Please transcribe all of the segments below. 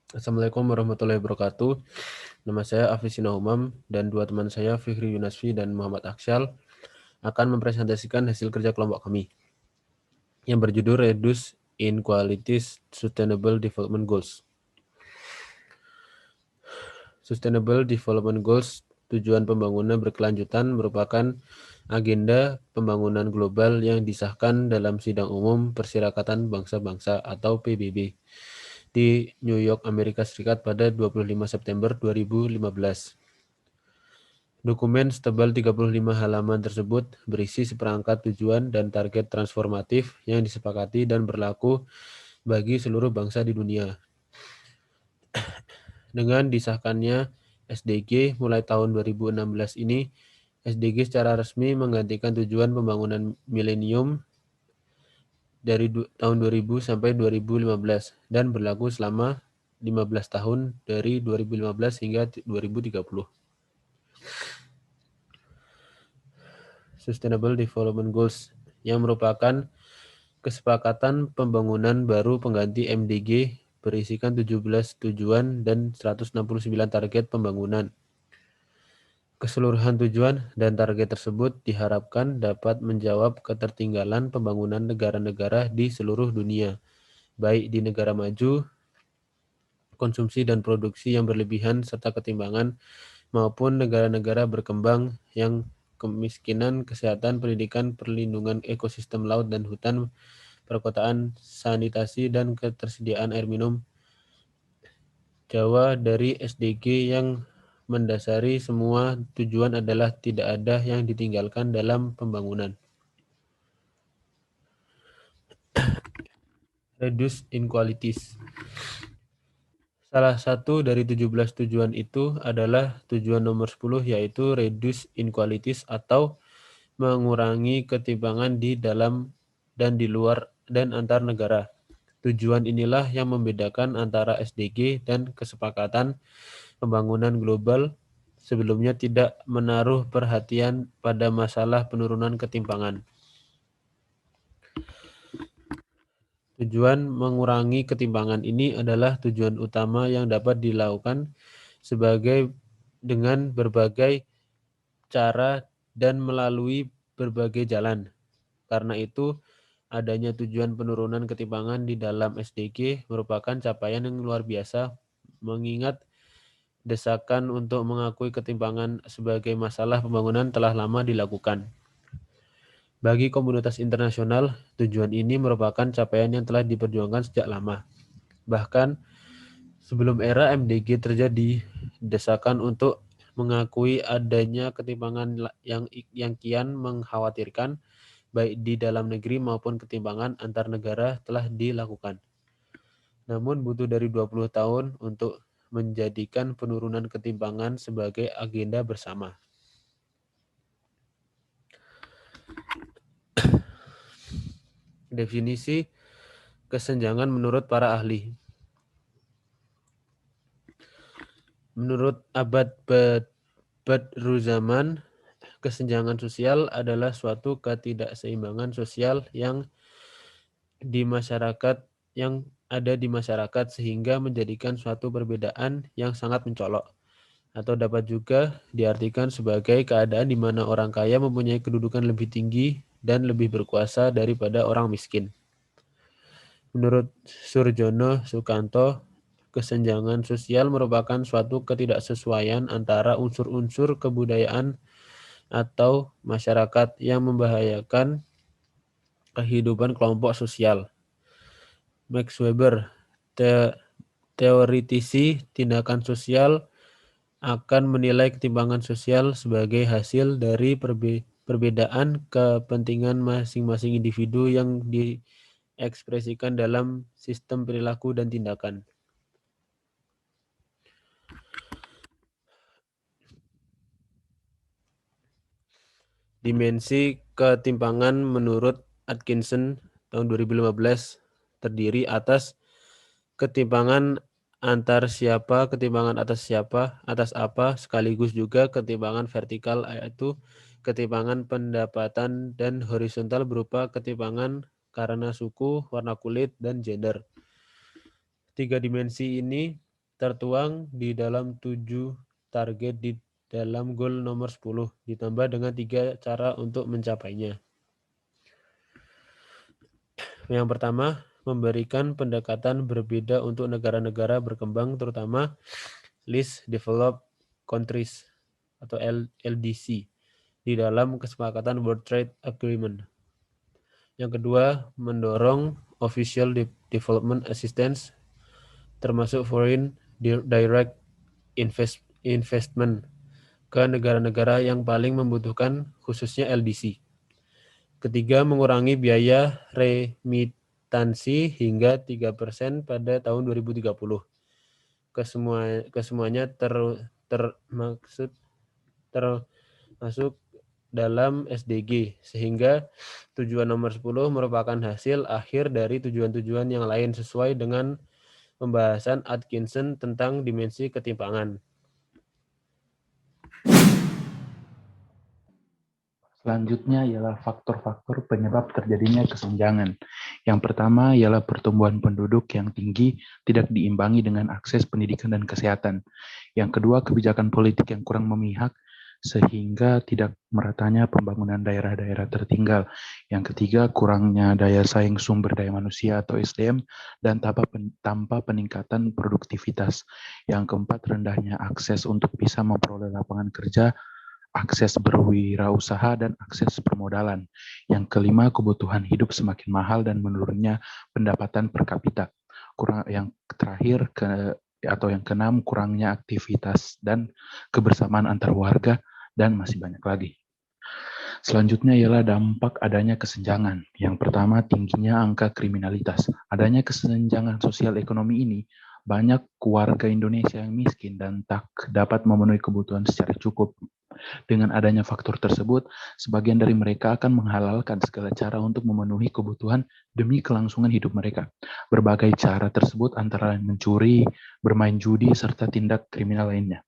Assalamualaikum warahmatullahi wabarakatuh. Nama saya Afisina Umam dan dua teman saya, Fikri Yunasfi dan Muhammad Aksyal, akan mempresentasikan hasil kerja kelompok kami yang berjudul Reduce Inequalities Sustainable Development Goals. Sustainable Development Goals, tujuan pembangunan berkelanjutan, merupakan agenda pembangunan global yang disahkan dalam Sidang Umum Perserikatan Bangsa-Bangsa atau PBB di New York, Amerika Serikat pada 25 September 2015. Dokumen setebal 35 halaman tersebut berisi seperangkat tujuan dan target transformatif yang disepakati dan berlaku bagi seluruh bangsa di dunia. Dengan disahkannya SDG mulai tahun 2016 ini, SDG secara resmi menggantikan tujuan pembangunan milenium dari tahun 2000 sampai 2015 dan berlaku selama 15 tahun dari 2015 hingga 2030. Sustainable Development Goals yang merupakan kesepakatan pembangunan baru pengganti MDG berisikan 17 tujuan dan 169 target pembangunan. Keseluruhan tujuan dan target tersebut diharapkan dapat menjawab ketertinggalan pembangunan negara-negara di seluruh dunia, baik di negara maju, konsumsi dan produksi yang berlebihan serta ketimbangan, maupun negara-negara berkembang yang kemiskinan, kesehatan, pendidikan, perlindungan ekosistem laut dan hutan, perkotaan, sanitasi, dan ketersediaan air minum. Jawa dari SDG yang mendasari semua tujuan adalah tidak ada yang ditinggalkan dalam pembangunan. Reduce inequalities. Salah satu dari 17 tujuan itu adalah tujuan nomor 10, yaitu reduce inequalities atau mengurangi ketimpangan di dalam dan di luar dan antar negara. Tujuan inilah yang membedakan antara SDG dan kesepakatan pembangunan global sebelumnya tidak menaruh perhatian pada masalah penurunan ketimpangan. Tujuan mengurangi ketimpangan ini adalah tujuan utama yang dapat dilakukan dengan berbagai cara dan melalui berbagai jalan. Karena itu, adanya tujuan penurunan ketimpangan di dalam SDG merupakan capaian yang luar biasa, mengingat desakan untuk mengakui ketimpangan sebagai masalah pembangunan telah lama dilakukan. Bagi komunitas internasional, tujuan ini merupakan capaian yang telah diperjuangkan sejak lama. Bahkan sebelum era MDG terjadi, desakan untuk mengakui adanya ketimpangan yang kian mengkhawatirkan baik di dalam negeri maupun ketimpangan antar negara telah dilakukan. Namun butuh dari 20 tahun untuk menjadikan penurunan ketimpangan sebagai agenda bersama. Definisi kesenjangan menurut para ahli. Menurut Abad Badruzaman, kesenjangan sosial adalah suatu ketidakseimbangan sosial yang ada di masyarakat sehingga menjadikan suatu perbedaan yang sangat mencolok. Atau dapat juga diartikan sebagai keadaan di mana orang kaya mempunyai kedudukan lebih tinggi dan lebih berkuasa daripada orang miskin. Menurut Surjono Sukanto, kesenjangan sosial merupakan suatu ketidaksesuaian antara unsur-unsur kebudayaan atau masyarakat yang membahayakan kehidupan kelompok sosial. Max Weber, teoritisi tindakan sosial, akan menilai ketimpangan sosial sebagai hasil dari perbedaan kepentingan masing-masing individu yang diekspresikan dalam sistem perilaku dan tindakan. Dimensi ketimpangan menurut Atkinson tahun 2015 terdiri atas ketimpangan antar siapa, ketimpangan atas siapa, atas apa, sekaligus juga ketimpangan vertikal, yaitu ketimpangan pendapatan, dan horizontal berupa ketimpangan karena suku, warna kulit, dan gender. Tiga dimensi ini tertuang di dalam 7 target di dalam goal nomor 10, ditambah dengan 3 cara untuk mencapainya. Yang pertama, memberikan pendekatan berbeda untuk negara-negara berkembang, terutama Least Developed Countries atau LDC di dalam kesepakatan World Trade Agreement. Yang kedua, mendorong official development assistance termasuk foreign direct investment ke negara-negara yang paling membutuhkan, khususnya LDC. Ketiga, mengurangi biaya remitansi hingga 3% pada tahun 2030. Kesemuanya termasuk dalam SDG, sehingga tujuan nomor 10 merupakan hasil akhir dari tujuan-tujuan yang lain sesuai dengan pembahasan Atkinson tentang dimensi ketimpangan. Selanjutnya ialah faktor-faktor penyebab terjadinya kesenjangan. Yang pertama ialah pertumbuhan penduduk yang tinggi tidak diimbangi dengan akses pendidikan dan kesehatan. Yang kedua, kebijakan politik yang kurang memihak sehingga tidak meratanya pembangunan daerah-daerah tertinggal. Yang ketiga, kurangnya daya saing sumber daya manusia atau SDM dan tanpa peningkatan produktivitas. Yang keempat, rendahnya akses untuk bisa memperoleh lapangan kerja, akses berwirausaha, dan akses permodalan. Yang kelima, kebutuhan hidup semakin mahal dan menurunnya pendapatan per kapita. Yang terakhir, yang keenam, kurangnya aktivitas dan kebersamaan antar warga, dan masih banyak lagi. Selanjutnya ialah dampak adanya kesenjangan. Yang pertama, tingginya angka kriminalitas. Adanya kesenjangan sosial ekonomi ini, banyak warga Indonesia yang miskin dan tak dapat memenuhi kebutuhan secara cukup. Dengan adanya faktor tersebut, sebagian dari mereka akan menghalalkan segala cara untuk memenuhi kebutuhan demi kelangsungan hidup mereka. Berbagai cara tersebut antara lain mencuri, bermain judi, serta tindak kriminal lainnya.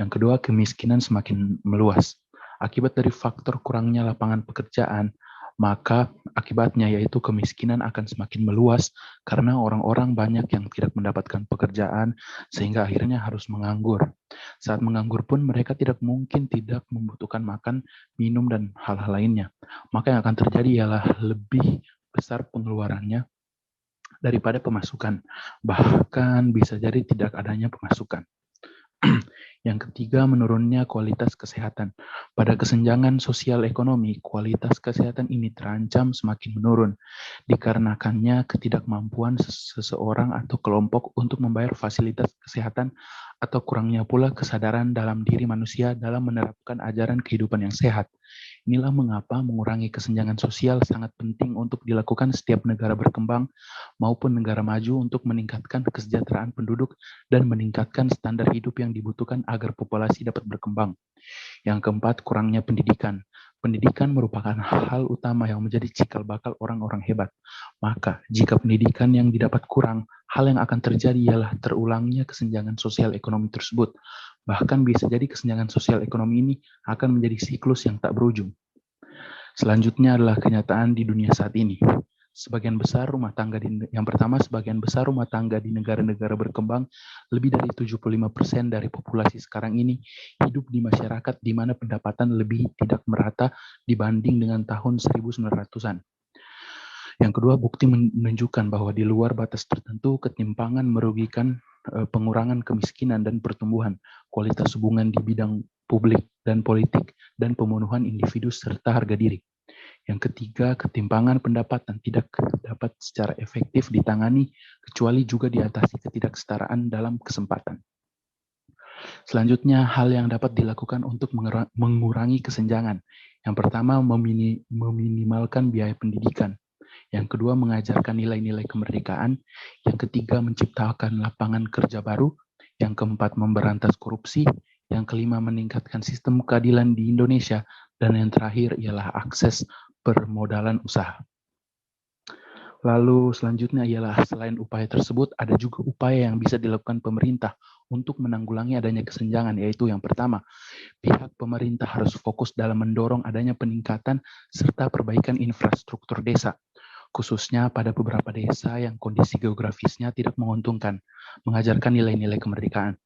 Yang kedua, kemiskinan semakin meluas. Akibat dari faktor kurangnya lapangan pekerjaan, maka akibatnya yaitu kemiskinan akan semakin meluas karena orang-orang banyak yang tidak mendapatkan pekerjaan sehingga akhirnya harus menganggur. Saat menganggur pun mereka tidak mungkin tidak membutuhkan makan, minum, dan hal-hal lainnya. Maka yang akan terjadi ialah lebih besar pengeluarannya daripada pemasukan. Bahkan bisa jadi tidak adanya pemasukan. Yang ketiga, menurunnya kualitas kesehatan. Pada kesenjangan sosial ekonomi, kualitas kesehatan ini terancam semakin menurun, dikarenakannya ketidakmampuan seseorang atau kelompok untuk membayar fasilitas kesehatan atau kurangnya pula kesadaran dalam diri manusia dalam menerapkan ajaran kehidupan yang sehat. Inilah mengapa mengurangi kesenjangan sosial sangat penting untuk dilakukan setiap negara berkembang maupun negara maju untuk meningkatkan kesejahteraan penduduk dan meningkatkan standar hidup yang dibutuhkan agar populasi dapat berkembang. Yang keempat, kurangnya pendidikan. Pendidikan merupakan hal utama yang menjadi cikal bakal orang-orang hebat. Maka, jika pendidikan yang didapat kurang, hal yang akan terjadi ialah terulangnya kesenjangan sosial ekonomi tersebut. Bahkan bisa jadi kesenjangan sosial ekonomi ini akan menjadi siklus yang tak berujung. Selanjutnya adalah kenyataan di dunia saat ini. Sebagian besar rumah tangga di negara-negara berkembang, lebih dari 75% dari populasi sekarang ini hidup di masyarakat di mana pendapatan lebih tidak merata dibanding dengan tahun 1900-an. Yang kedua, bukti menunjukkan bahwa di luar batas tertentu, ketimpangan merugikan pengurangan kemiskinan dan pertumbuhan, kualitas hubungan di bidang publik dan politik, dan pemenuhan individu serta harga diri. Yang ketiga, ketimpangan pendapatan tidak dapat secara efektif ditangani, kecuali juga diatasi ketidaksetaraan dalam kesempatan. Selanjutnya, hal yang dapat dilakukan untuk mengurangi kesenjangan. Yang pertama, meminimalkan biaya pendidikan. Yang kedua, mengajarkan nilai-nilai kemerdekaan. Yang ketiga, menciptakan lapangan kerja baru. Yang keempat, memberantas korupsi. Yang kelima, meningkatkan sistem keadilan di Indonesia. Dan yang terakhir ialah akses permodalan usaha. Lalu selanjutnya ialah selain upaya tersebut, ada juga upaya yang bisa dilakukan pemerintah untuk menanggulangi adanya kesenjangan, yaitu yang pertama, pihak pemerintah harus fokus dalam mendorong adanya peningkatan serta perbaikan infrastruktur desa. khususnya pada beberapa desa yang kondisi geografisnya tidak menguntungkan, mengajarkan nilai-nilai kemerdekaan.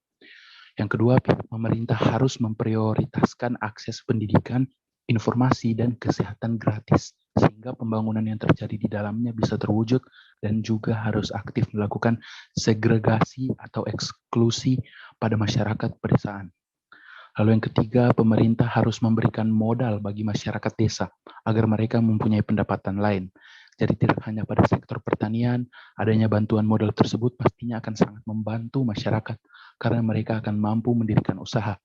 Yang kedua, pihak pemerintah harus memprioritaskan akses pendidikan, informasi, dan kesehatan gratis, sehingga pembangunan yang terjadi di dalamnya bisa terwujud, dan juga harus aktif melakukan segregasi atau eksklusi pada masyarakat pedesaan. Lalu yang ketiga, pemerintah harus memberikan modal bagi masyarakat desa agar mereka mempunyai pendapatan lain. Jadi tidak hanya pada sektor pertanian, adanya bantuan modal tersebut pastinya akan sangat membantu masyarakat karena mereka akan mampu mendirikan usaha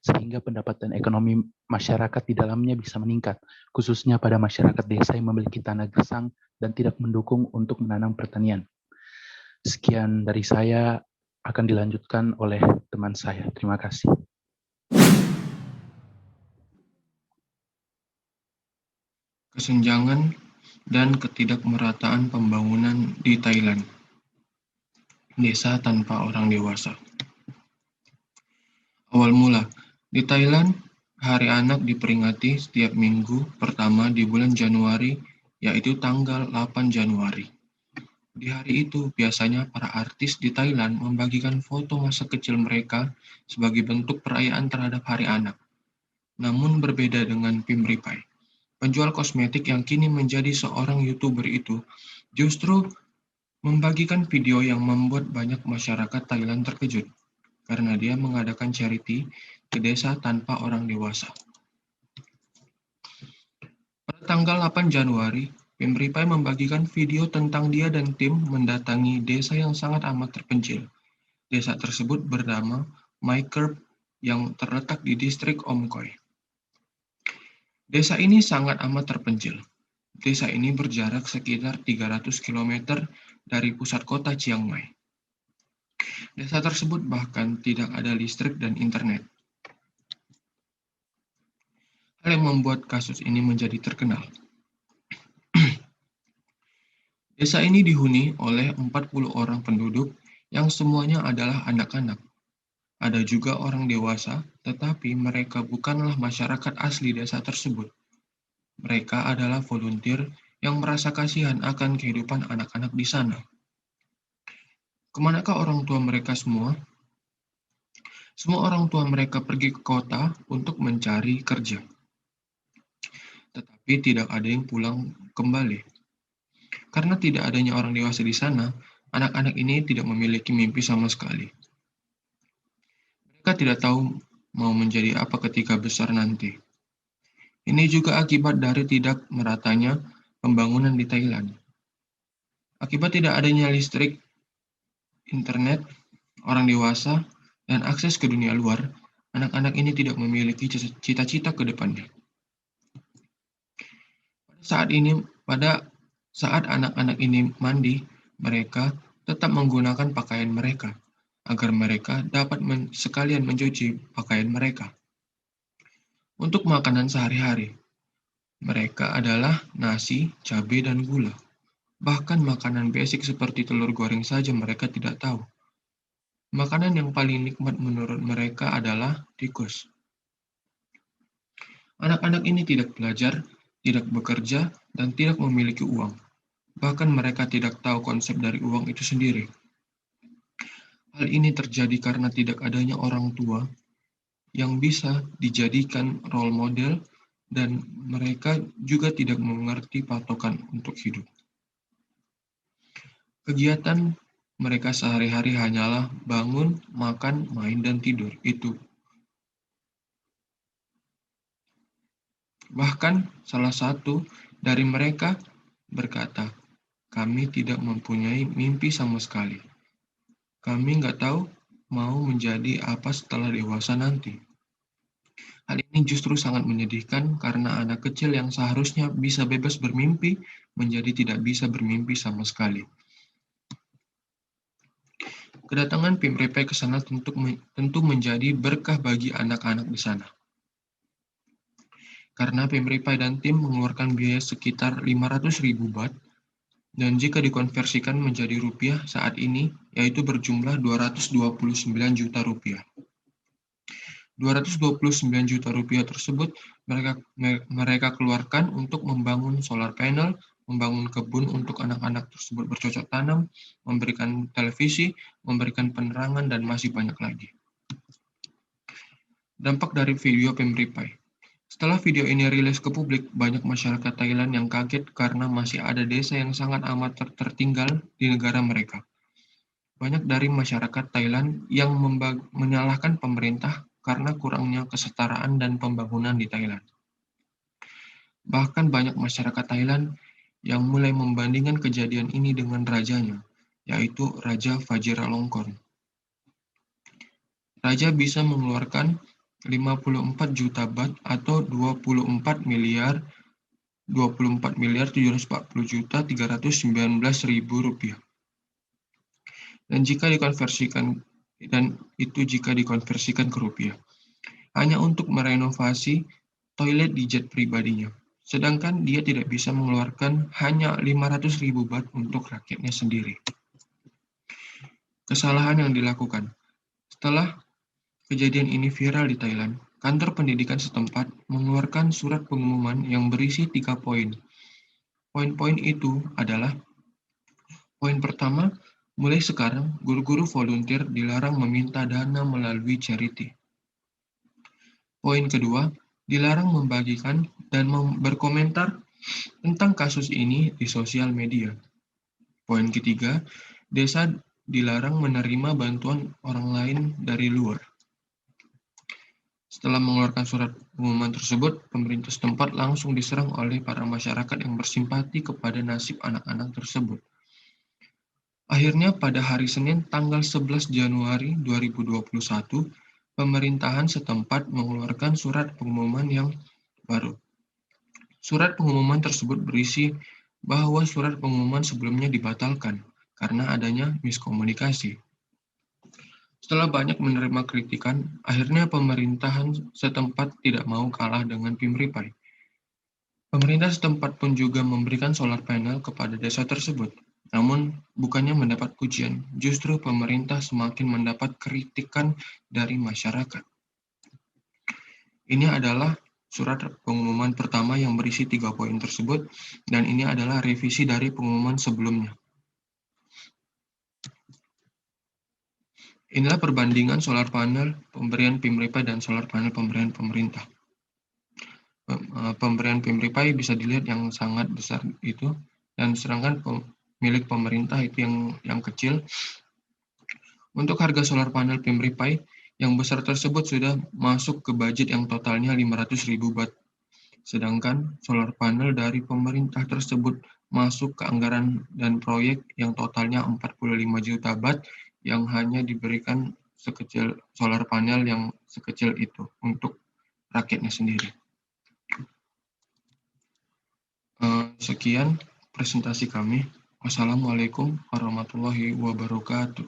sehingga pendapatan ekonomi masyarakat di dalamnya bisa meningkat, khususnya pada masyarakat desa yang memiliki tanah gersang dan tidak mendukung untuk menanam pertanian. Sekian dari saya, akan dilanjutkan oleh teman saya. Terima kasih. Kesenjangan dan ketidakmerataan pembangunan di Thailand. Desa tanpa orang dewasa. Awal mula, di Thailand, Hari Anak diperingati setiap minggu pertama di bulan Januari, yaitu tanggal 8 Januari. Di hari itu, biasanya para artis di Thailand membagikan foto masa kecil mereka sebagai bentuk perayaan terhadap Hari Anak. Namun berbeda dengan Pim Ripai, penjual kosmetik yang kini menjadi seorang YouTuber itu justru membagikan video yang membuat banyak masyarakat Thailand terkejut karena dia mengadakan charity ke desa tanpa orang dewasa. Pada tanggal 8 Januari, Pim Ripai membagikan video tentang dia dan tim mendatangi desa yang sangat amat terpencil. Desa tersebut bernama Mai Kerp yang terletak di distrik Omkhoi. Desa ini sangat amat terpencil. Desa ini berjarak sekitar 300 km dari pusat kota Chiang Mai. Desa tersebut bahkan tidak ada listrik dan internet. Hal yang membuat kasus ini menjadi terkenal. Desa ini dihuni oleh 40 orang penduduk yang semuanya adalah anak-anak. Ada juga orang dewasa, tetapi mereka bukanlah masyarakat asli desa tersebut. Mereka adalah volunteer yang merasa kasihan akan kehidupan anak-anak di sana. Kemanakah orang tua mereka semua? Semua orang tua mereka pergi ke kota untuk mencari kerja. Tetapi tidak ada yang pulang kembali. Karena tidak adanya orang dewasa di sana, anak-anak ini tidak memiliki mimpi sama sekali. Mereka tidak tahu mau menjadi apa ketika besar nanti. Ini juga akibat dari tidak meratanya pembangunan di Thailand. Akibat tidak adanya listrik, internet, orang dewasa, dan akses ke dunia luar, anak-anak ini tidak memiliki cita-cita ke depannya. Pada saat anak-anak ini mandi, mereka tetap menggunakan pakaian mereka, agar mereka dapat sekalian mencuci pakaian mereka. Untuk makanan sehari-hari, mereka adalah nasi, cabai, dan gula. Bahkan makanan basic seperti telur goreng saja mereka tidak tahu. Makanan yang paling nikmat menurut mereka adalah tikus. Anak-anak ini tidak belajar, tidak bekerja, dan tidak memiliki uang. Bahkan mereka tidak tahu konsep dari uang itu sendiri. Hal ini terjadi karena tidak adanya orang tua yang bisa dijadikan role model dan mereka juga tidak mengerti patokan untuk hidup. Kegiatan mereka sehari-hari hanyalah bangun, makan, main, dan tidur. Itu. Bahkan salah satu dari mereka berkata, "Kami tidak mempunyai mimpi sama sekali. Kami nggak tahu mau menjadi apa setelah dewasa nanti." Hal ini justru sangat menyedihkan karena anak kecil yang seharusnya bisa bebas bermimpi menjadi tidak bisa bermimpi sama sekali. Kedatangan Pim Ripai ke sana tentu menjadi berkah bagi anak-anak di sana. Karena Pim Ripai dan tim mengeluarkan biaya sekitar 500.000 baht, dan jika dikonversikan menjadi rupiah saat ini, yaitu berjumlah 229 juta rupiah. 229 juta rupiah tersebut mereka keluarkan untuk membangun solar panel, membangun kebun untuk anak-anak tersebut bercocok tanam, memberikan televisi, memberikan penerangan, dan masih banyak lagi. Dampak dari video PemRipai. Setelah video ini rilis ke publik, banyak masyarakat Thailand yang kaget karena masih ada desa yang sangat amat tertinggal di negara mereka. Banyak dari masyarakat Thailand yang menyalahkan pemerintah karena kurangnya kesetaraan dan pembangunan di Thailand. Bahkan banyak masyarakat Thailand yang mulai membandingkan kejadian ini dengan rajanya, yaitu Raja Vajiralongkorn. Raja bisa mengeluarkan 54 juta baht atau 24 miliar 740 juta 319 ribu rupiah. Dan jika dikonversikan ke rupiah, hanya untuk merenovasi toilet di jet pribadinya. Sedangkan dia tidak bisa mengeluarkan hanya 500 ribu baht untuk rakyatnya sendiri. Kesalahan yang dilakukan. Setelah kejadian ini viral di Thailand, kantor pendidikan setempat mengeluarkan surat pengumuman yang berisi 3 poin. Poin-poin itu adalah: poin pertama, mulai sekarang guru-guru volunteer dilarang meminta dana melalui charity. Poin kedua, dilarang membagikan dan berkomentar tentang kasus ini di sosial media. Poin ketiga, desa dilarang menerima bantuan orang lain dari luar. Setelah mengeluarkan surat pengumuman tersebut, pemerintah setempat langsung diserang oleh para masyarakat yang bersimpati kepada nasib anak-anak tersebut. Akhirnya pada hari Senin tanggal 11 Januari 2021, pemerintahan setempat mengeluarkan surat pengumuman yang baru. Surat pengumuman tersebut berisi bahwa surat pengumuman sebelumnya dibatalkan karena adanya miskomunikasi. Setelah banyak menerima kritikan, akhirnya pemerintahan setempat tidak mau kalah dengan PemRipai. Pemerintah setempat pun juga memberikan solar panel kepada desa tersebut. Namun, bukannya mendapat pujian, justru pemerintah semakin mendapat kritikan dari masyarakat. Ini adalah surat pengumuman pertama yang berisi 3 poin tersebut, dan ini adalah revisi dari pengumuman sebelumnya. Inilah perbandingan solar panel pemberian PemRipai dan solar panel pemberian pemerintah. Pemberian PemRipai bisa dilihat yang sangat besar itu, dan sedangkan milik pemerintah itu yang kecil. Untuk harga solar panel PemRipai yang besar tersebut sudah masuk ke budget yang totalnya 500 ribu baht. Sedangkan solar panel dari pemerintah tersebut masuk ke anggaran dan proyek yang totalnya 45 juta baht yang hanya diberikan sekecil solar panel yang sekecil itu untuk rakyatnya sendiri. Sekian presentasi kami. Wassalamualaikum warahmatullahi wabarakatuh.